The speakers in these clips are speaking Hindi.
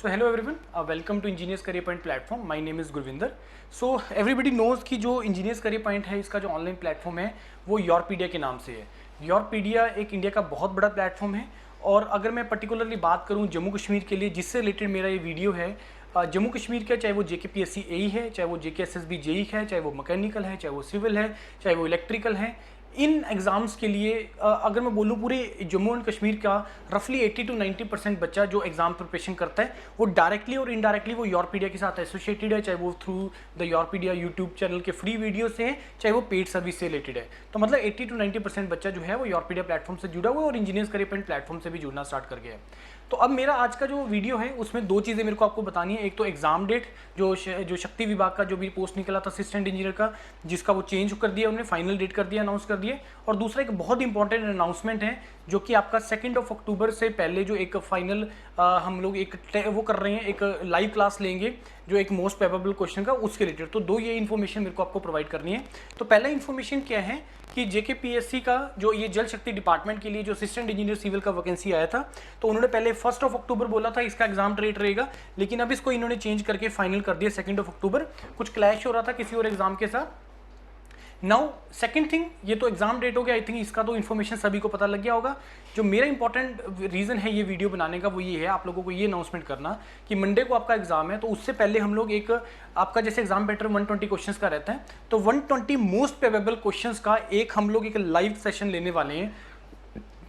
So hello everyone, welcome to Engineers Career Point platform. My name is Gurvinder. So everybody knows कि जो Engineers Career Point है इसका जो ऑनलाइन प्लेटफॉर्म है वो योरपीडिया के नाम से है। योरपीडिया एक इंडिया का बहुत बड़ा प्लेटफॉर्म है और अगर मैं पर्टिकुलरली बात करूं जम्मू कश्मीर के लिए जिससे रिलेटेड मेरा ये वीडियो है, जम्मू कश्मीर का चाहे वो JKPSC AE है, चाहे वो JKSSB JEE है, चाहे वो मैकेनिकल है, चाहे वो सिविल है, चाहे वो इलेक्ट्रिकल है, इन एग्ज़ाम्स के लिए अगर मैं बोलूँ पूरे जम्मू एंड कश्मीर का रफली 80 to 90% बच्चा जो एग्ज़ाम प्रिपरेशन करता है वो डायरेक्टली और इनडायरेक्टली वो योरपीडिया के साथ एसोसिएटेड है, चाहे वो थ्रू द योरपीडिया यूट्यूब चैनल के फ्री वीडियो से है, चाहे वो पेड सर्विस से रिलेटेड है। तो मतलब 80 to 90% बच्चा जो है वो योरपीडिया प्लेटफॉर्म से जुड़ा हुआ है और इंजीनियर्स करियर पॉइंट प्लेटफॉर्म से भी जुड़ना स्टार्ट कर गया है। तो अब मेरा आज का जो वीडियो है उसमें दो चीज़ें मेरे को आपको बतानी है। एक तो एग्जाम डेट जो शक्ति विभाग का जो भी पोस्ट निकला था असिस्टेंट इंजीनियर का, जिसका वो चेंज कर दिया, उन्होंने फाइनल डेट कर दिया, अनाउंस कर दिया। और दूसरा एक बहुत इंपॉर्टेंट अनाउंसमेंट है जो कि आपका 2 अक्टूबर से पहले जो एक फाइनल हम लोग एक वो कर रहे हैं, एक लाइव क्लास लेंगे जो एक मोस्ट प्रोबेबल क्वेश्चन का उसके रिलेटेड। तो दो ये इन्फॉर्मेशन मेरे को आपको प्रोवाइड करनी है। तो पहला इन्फॉर्मेशन क्या है कि JKPSC का जो ये जल शक्ति डिपार्टमेंट के लिए जो असिस्टेंट इंजीनियर सिविल का वैकेंसी आया था, तो उन्होंने पहले 1 अक्टूबर बोला था इसका एग्जाम डेट रहेगा, लेकिन अब इसको इन्होंने चेंज करके फाइनल कर दिया 2 अक्टूबर। कुछ क्लैश हो रहा था किसी और एग्जाम के साथ। नाउ सेकंड थिंग, ये तो एग्जाम डेट हो गया, आई थिंक इसका तो इन्फॉर्मेशन सभी को पता लग गया होगा। जो मेरा इंपॉर्टेंट रीज़न है ये वीडियो बनाने का वो ये है आप लोगों को ये अनाउंसमेंट करना कि मंडे को आपका एग्जाम है, तो उससे पहले हम लोग एक आपका जैसे एग्जाम पैटर्न 120 क्वेश्चंस का रहता है, तो 120 मोस्ट प्रोबेबल क्वेश्चंस का एक हम लोग एक लाइव सेशन लेने वाले हैं।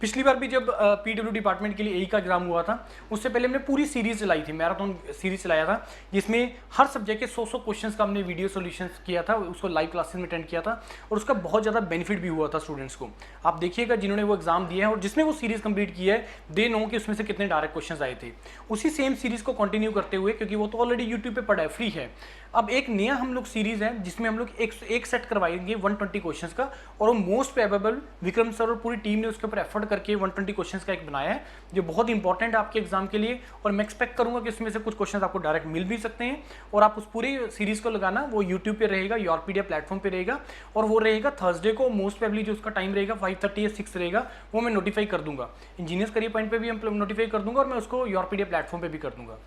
पिछली बार भी जब PW डिपार्टमेंट के लिए AE का एग्जाम हुआ था उससे पहले हमने पूरी सीरीज चलाई थी, मैराथन सीरीज चलाया था, जिसमें हर सब्जेक्ट के 100 क्वेश्चंस का हमने वीडियो सॉल्यूशंस किया था, उसको लाइव क्लासेस में अटेंड किया था और उसका बहुत ज़्यादा बेनिफिट भी हुआ था स्टूडेंट्स को। आप देखिएगा जिन्होंने वो एग्जाम दिया है और जिसने वो सीरीज कंप्लीट की है दे नो कि उसमें से कितने डायरेक्ट क्वेश्चन आए थे। उसी सेम सीरीज को कंटिन्यू करते हुए, क्योंकि वो तो ऑलरेडी यूट्यूब पे पड़ा है, फ्री है, अब एक नया हम लोग सीरीज है जिसमें हम लोग एक सेट करवाएंगे 120 क्वेश्चंस का, और वो मोस्ट प्रोबेबल विक्रम सर और पूरी टीम ने उसके ऊपर एफर्ट करके 120 क्वेश्चंस का एक बनाया है जो बहुत इंपॉर्टेंट है आपके एग्जाम के लिए। और मैं एक्सपेक्ट करूंगा कि इसमें से कुछ क्वेश्चंस आपको डायरेक्ट मिल भी सकते हैं। और आप उस पूरी सीरीज को लगाना, वो यूट्यूब पे रहेगा, योरपीडिया प्लेटफॉर्म पे रहेगा, और वो रहेगा थर्सडे को। मोस्ट प्रोबेबली जो उसका टाइम रहेगा 5:30 या 6 रहेगा, वो मैं नोटिफाई कर दूंगा। इंजीनियर्स करियर पॉइंट पे भी हम नोटिफाई कर दूंगा और मैं उसको योरपीडिया प्लेटफॉर्म पे भी कर दूंगा।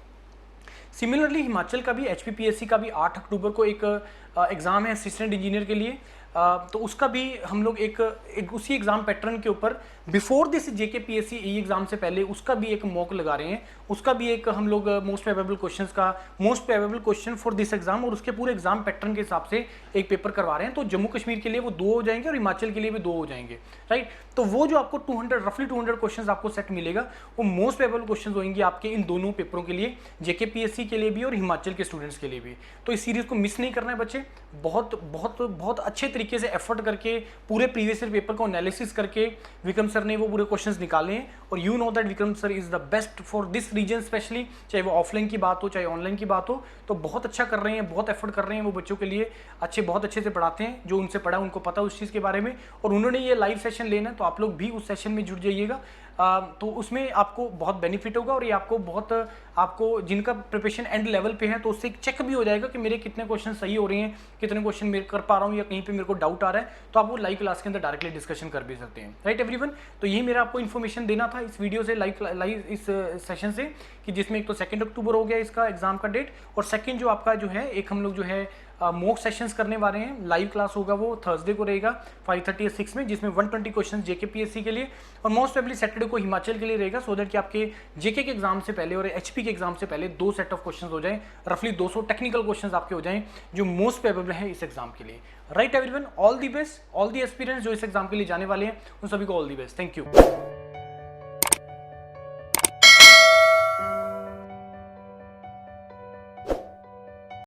सिमिलरली हिमाचल का भी HPPSC का भी 8 अक्टूबर को एक एग्ज़ाम है असिस्टेंट इंजीनियर के लिए, तो उसका भी हम लोग एक उसी एग्ज़ाम पैटर्न के ऊपर before this JKPSC AE exam से पहले उसका भी एक मॉक लगा रहे हैं। उसका भी एक हम लोग मोस्ट प्रोबेबल क्वेश्चंस का most probable question for this exam और उसके पूरे एग्जाम पैटर्न के हिसाब से एक पेपर करवा रहे हैं। तो जम्मू कश्मीर के लिए वो 2 हो जाएंगे और हिमाचल के लिए भी 2 हो जाएंगे, राइट। तो वो जो आपको रफली 200 क्वेश्चन आपको सेट मिलेगा वो मोस्ट प्रोबेबल क्वेश्चन होंगे आपके इन दोनों पेपरों के लिए, JKPSC के लिए भी और हिमाचल के स्टूडेंट्स के लिए भी। तो इस सीरीज को मिस नहीं करना है बच्चे। बहुत बहुत बहुत अच्छे तरीके से एफर्ट करके पूरे प्रीवियस ईयर पेपर को एनालिसिस करके विक्रम सर ने वो पूरे क्वेश्चंस निकाले हैं। और you know that Vikram sir is the best for this reason specially, चाहे वो ऑफलाइन की बात हो चाहे ऑनलाइन की बात हो। तो बहुत अच्छा कर रहे हैं, बहुत एफर्ट कर रहे हैं वो बच्चों के लिए, बहुत अच्छे से पढ़ाते हैं। जो उनसे पढ़ा उनको पता उस चीज़ के बारे में, और उन्होंने ये लाइव सेशन लेना है तो आप लोग भी उस सेशन में जुड़ जाइएगा। तो उसमें आपको बहुत बेनिफिट होगा और ये आपको जिनका प्रिपरेशन एंड लेवल पे है तो उससे चेक भी हो जाएगा कि मेरे कितने क्वेश्चन सही हो रहे हैं, कितने क्वेश्चन मैं कर पा रहा हूँ या कहीं पे मेरे को डाउट आ रहा है, तो आप वो लाइव क्लास के अंदर डायरेक्टली डिस्कशन कर भी सकते हैं, राइट एवरीवन। तो यही मेरा आपको इन्फॉर्मेशन देना था इस वीडियो से, लाइव इस सेशन से, कि जिसमें एक तो 2 अक्टूबर हो गया इसका एग्जाम का डेट, और सेकेंड जो आपका जो है एक हम लोग जो है मॉक सेशंस करने वाले हैं। लाइव क्लास होगा वो थर्सडे को रहेगा 5:30 या 6 में, जिसमें 120 क्वेश्चन JKPSC के लिए और मोस्ट प्रोबेबली सैटरडे को हिमाचल के लिए रहेगा, सो दैट कि आपके JK के एग्जाम से पहले और HP के एग्जाम से पहले 2 सेट ऑफ क्वेश्चंस हो जाएं, रफली 200 टेक्निकल क्वेश्चंस आपके हो जाएं जो मोस्ट प्रोबेबल है इस एग्जाम के लिए, right everyone. All the best, all the aspirants जो इस एग्जाम के लिए जाने वाले हैं उन सभी को all the best. Thank you.